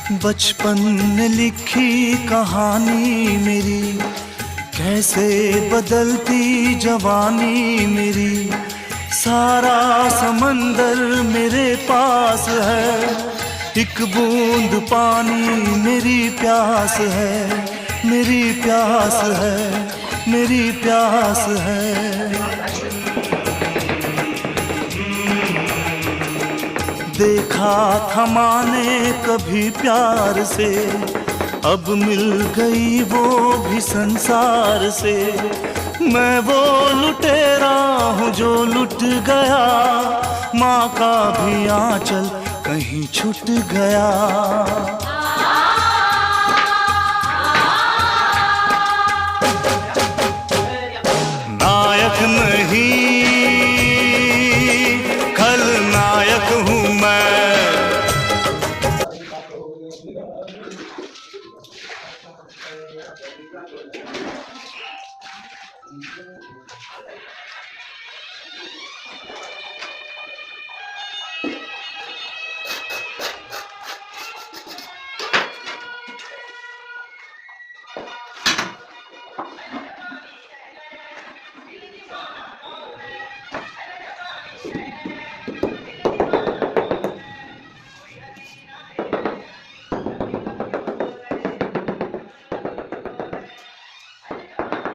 बचपन ने लिखी कहानी मेरी, कैसे बदलती जवानी मेरी। सारा समंदर मेरे पास है, एक बूंद पानी मेरी प्यास है, मेरी प्यास है, मेरी प्यास है। देखा था माने कभी प्यार से, अब मिल गई वो भी संसार से। मैं वो लुटेरा हूँ जो लुट गया, माँ का भी आंचल कहीं छूट गया। नायक नहीं खलनायक हूँ मैं।